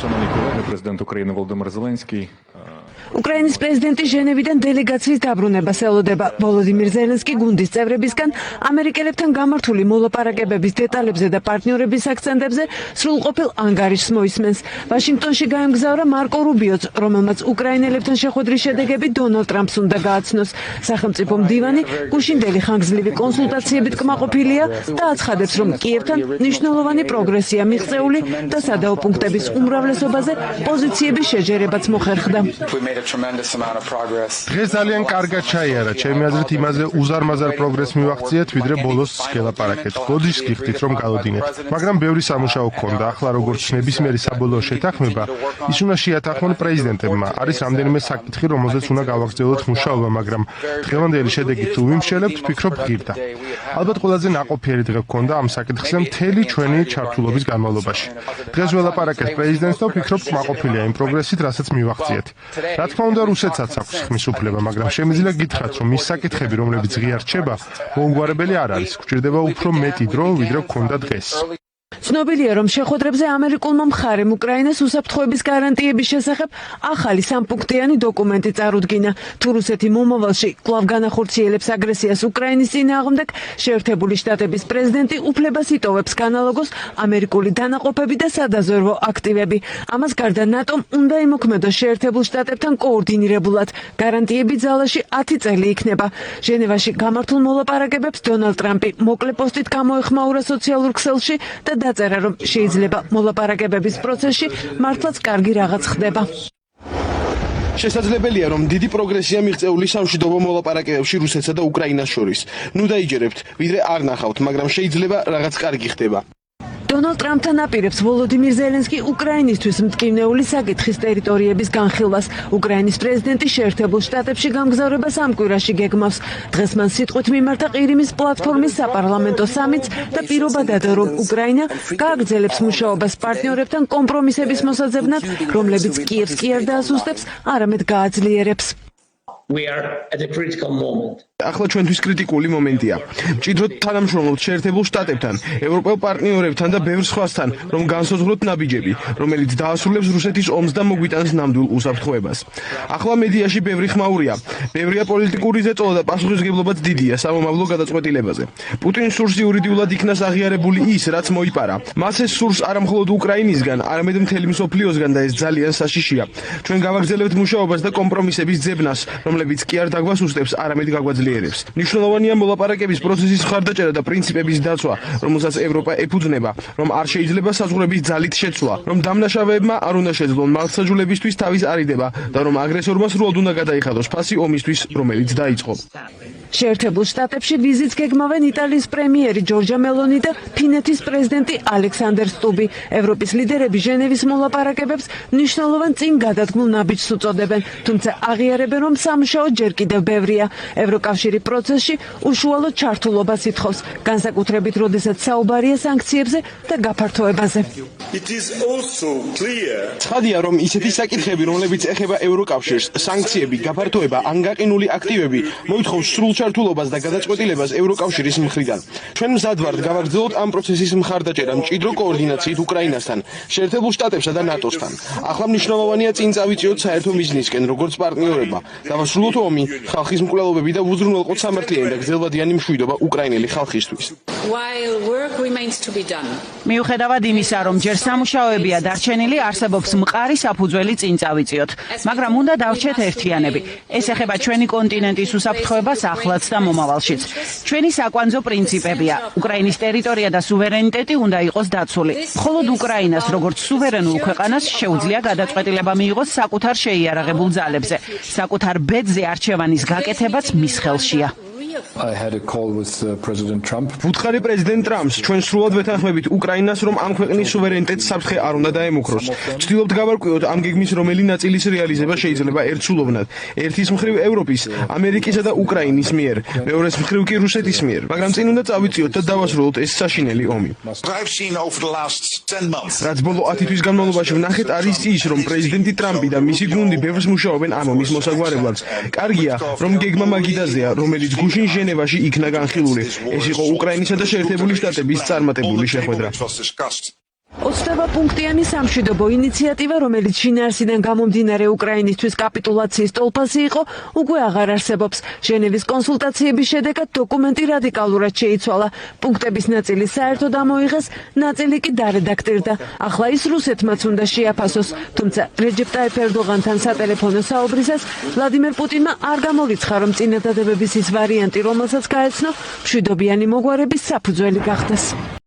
Шановні колеги, президент України Володимир Зеленський. უკრაინის პრეზიდენტი ჟენევიდან დელეგაციის დაბრუნებას ელოდება. ვოლოდიმირ ზელენსკი გუნდის წევრებისგან ამერიკელებთან გამართული მოლაპარაკებების დეტალებზე და პარტნიორების აქცენტებზე სრულყოფილ ანგარიშს მოისმენს. ვაშინგტონში გაემგზავრა მარკო რუბიოც, რომელმაც უკრაინელებთან შეხვედრის შედეგები დონალდ ტრამპს უნდა გააცნოს. სახელმწიფო მდივანი გუშინდელი ხანგრძლივი კონსულტაციებით კმაყოფილია და აცხადებს, რომ კიევთან მნიშვნელოვანი პროგრესია მიღწეული და სადაო პუნქტების უმრავლესობაზე პოზიციების შეჯერებაც მოხერხდა. დღეს ძალიან კარგად ჩაიარა. ჩემი აზრით იმაზე უზარმაზარ პროგრესს მივაღწიეთ, ვიდრე ბოლოს გელაპარაკეთ. გოდიშს გიხდით, რომ გავოდინეთ. მაგრამ ბევრი სამუშაო გქონდა. ახლა როგორც ნებისმიერი საბოლოო შეთანხმება, ის უნდა შეათანხმონ პრეზიდენტებმა. არის რამდენიმე საკითხი, რომელზეც უნდა გავაგრძელოთ მუშაობა, მაგრამ დღევანდელი შედეგი თუ ვიმშელებთ, ვფიქრობ ღირდა. ალბათ ყველაზე ნაყოფიერი დღე გქონდა ამ საკითხზე მთელი ჩვენი ჩართულობის განმავლობაში. დღეს ველაპარაკეთ პრეზიდენტს და ვფიქრობ, კმაყოფილია იმ პროგრესით, რასაც მივაღწიეთ. რა თქმა უნდა, რუსეთსაც აქვს ხმის უფლება, მაგრამ შემიძლია გითხრათ, რომ ის საკითხები, რომლებიც ღია რჩება, მოუგვარებელი არ არის. გვჭირდება უფრო მეტი დრო, ვიდრე გქონდა დღეს. ცნობილია, რომ შეხვედრებზე ამერიკულმა მხარემ უკრაინას უსაფრთხოების გარანტიების შესახებ ახალი სამპუნქტიანი დოკუმენტი წარუდგინა. თუ რუსეთი მომავალში კვლავ განახორციელებს აგრესიას უკრაინის წინააღმდეგ, შეერთებული შტატების პრეზიდენტი უფლებას იტოვებს განალოგოს ამერიკული დანაყოფები და სადაზვერვო აქტივები. ამას გარდა ნატომ უნდა იმოქმედოს შეერთებულ შტატებთან კოორდინირებულად. გარანტიები ძალაში 10 წელი იქნება. ჟენევაში გამართულ მოლაპარაკებებს დონალდ ტრამპი მოკლე პოსტით გამოეხმაურა სოციალურ ქსელში და დაწერა, რომ შეიძლება მოლაპარაკებების პროცესში მართლაც კარგი რაღაც ხდება. შესაძლებელია, რომ დიდი პროგრესია მიღწეული სამშვიდობო მოლაპარაკებებში რუსეთსა და უკრაინას შორის. ნუ დაიჯერებთ, ვიდრე არ ნახავთ, მაგრამ შეიძლება რაღაც კარგი ხდება. დონალდ ტრამპთან აპირებს ვოლოდიმირ ზელენსკი უკრაინისთვის მტკივნეული საკითხის ტერიტორიების განხილვას. უკრაინის პრეზიდენტი შეერთებულ შტატებში გამგზავრებას ამ კვირაში გეგმავს. დღეს მან სიტყვით მიმართა ყირიმის პლატფორმის საპარლამენტო სამიტს და პირობა დადო, რომ უკრაინა გააგრძელებს მუშაობას პარტნიორებთან კომპრომისების მოსაძებნად, რომლებიც კიევს კი არ დაასუსტებს, არამედ გააძლიერებს. ახლა ჩვენთვის კრიტიკული მომენტია. მჭიდროდ თანამშრომლობთ შეერთებულ შტატებთან, ევროპელ პარტნიორებთან და ბევრ სხვასთან, რომ განსაზღვროთ ნაბიჯები, რომელიც დაასრულებს რუსეთის ომს და მოგვიტანს ნამდვილ უსაფრთხოებას. ახლა მედიაში ბევრი ხმაურია. ბევრია პოლიტიკური ზეწოლა და პასუხისმგებლობაც დიდია სამომავლო გადაწყვეტილებაზე. პუტინს სურს იურიდიულად იქნას აღიარებული ის, რაც მოიპარა. მას ეს სურს არა მხოლოდ უკრაინისგან, არამედ მთელი მსოფლიოსგან და ეს ძალიან საშიშია. ჩვენ გავაგრძელებთ მუშაობას და კომპრომისების ძებნას, რომლებიც კი არ დაგვასუსტებს, არამედ გაგვაძლიერებს. მნიშვნელოვანია მოლაპარაკების პროცესის მხარდაჭერა და პრინციპების დაცვა, რომელსაც ევროპა ეფუძნება, რომ არ შეიძლება საზღვრების ძალით შეცვლა, რომ დამნაშავეებმა არ უნდა შეძლონ მართლმსაჯულებისთვის თავის არიდება და რომ აგრესორმა სრულად უნდა გადაიხადოს ფასი ომისთვის, რომელიც დაიწყო. შეერთებულ შტატებში ვიზიტს გეგმავენ იტალიის პრემიერი ჯორჯა მელონი და ფინეთის პრეზიდენტი ალექსანდერ სტუბი. ევროპის ლიდერები ჟენევის მოლაპარაკებებს მნიშვნელოვან წინ გადადგმულ ნაბიჯს უწოდებენ, თუმცა აღიარებენ, რომ სამუშაო ჯერ კიდევ ბევრია. ევროკავშირი პროცესში უშუალო ჩართულობას ითხოვს, განსაკუთრებით როდესაც საუბარია სანქციებზე და გაფართოებაზე. ცხადია, რომ ისეთი საკითხები, რომლებიც ეხება ევროკავშირს, სანქციები, გაფართოება, ან გაყინული აქტივები, მოითხოვს სრულ ჩართულობას და გადაწყვეტილებას ევროკავშირის მხრიდან. ჩვენ მზად ვართ გავაგრძელოთ ამ პროცესის მხარდაჭერა მჭიდრო კოორდინაციით უკრაინასთან, შეერთებულ შტატებსა და ნატოსთან. ახლა მნიშვნელოვანია წინ წავიწიოთ საერთო მიზნისკენ, როგორც პარტნიორებმა. დავასრულოთ ომი, ხალხის მკვლელობები და უზრუნველყოთ სამართლიანი და გრძელვადიანი მშვიდობა უკრაინელი ხალხისთვის. მიუხედავად იმისა, რომ ჯერ სამუშაოებია დარჩენილი, არსებობს მყარი საფუძველი წინ წავიწიოთ, მაგრამ უნდა დავრჩეთ ერთიანები. ეს ეხება ჩვენი კონტინენტის უსაფრთხოებას ახლაც და მომავალშიც. ჩვენი საკვანძო პრინციპებია: უკრაინის ტერიტორია და სუვერენიტეტი უნდა იყოს დაცული. მხოლოდ უკრაინას, როგორც სუვერენულ ქვეყანას, შეუძლია გადაწყვეტილება მიიღოს საკუთარ შეიარაღებულ ძალებზე. საკუთარ ბედზე არჩევანის გაკეთებაც მის ხელშია. ვუთხარი პრეზიდენტ ტრამპს, ჩვენ სრულად ვეთანხმებით უკრაინას, რომ ამ ქვეყნის სუვერენიტეტს საფრთხე არ უნდა დაემუქროს. ვცდილობთ გავარკვიოთ ამ გეგმის რომელი ნაწილის რეალიზება შეიძლება ერთსულოვნად. ერთის მხრივ ევროპის, ამერიკისა და უკრაინის მიერ, მეორეს მხრივ კი რუსეთის მიერ, მაგრამ წინ უნდა წავიწიოთ და დავასრულოთ ეს საშინელი ომი. რაც ბოლო 10 თვის განმავლობაში ვნახეთ, არის ის, რომ პრეზიდენტი ტრამპი და მისი გუნდი ბევრს მუშაობენ ამ ომის მოსაგვარებლად. კარგია, რომ გეგმა მაგიდაზეა, რომელიც გუშინ ჟენევაში იქნა განხილული. ეს იყო უკრაინისა და შეერთებული შტატების წარმატებული შეხვედრა. 20 პუნქტიანი სამშვიდობო ინიციატივა, რომელიც შინაარსიდან გამომდინარე უკრაინისთვის კაპიტულაციის ტოლფასი იყო, უკვე აღარ არსებობს. ჟენევის კონსულტაციების შედეგად დოკუმენტი რადიკალურად შეიცვალა. პუნქტების ნაწილი საერთოდ ამოიღეს, ნაწილი კი დარედაქტირდა. ახლა ის რუსეთმაც უნდა შეაფასოს. თუმცა რეჯეპ ტაიფ ერდოღანთან სატელეფონო საუბრისას ვლადიმერ პუტინმა არ გამორიცხა, რომ წინადადებების ის ვარიანტი, რომელსაც გაეცნო, მშვიდობიანი მოგვარების საფუძველი გახდეს.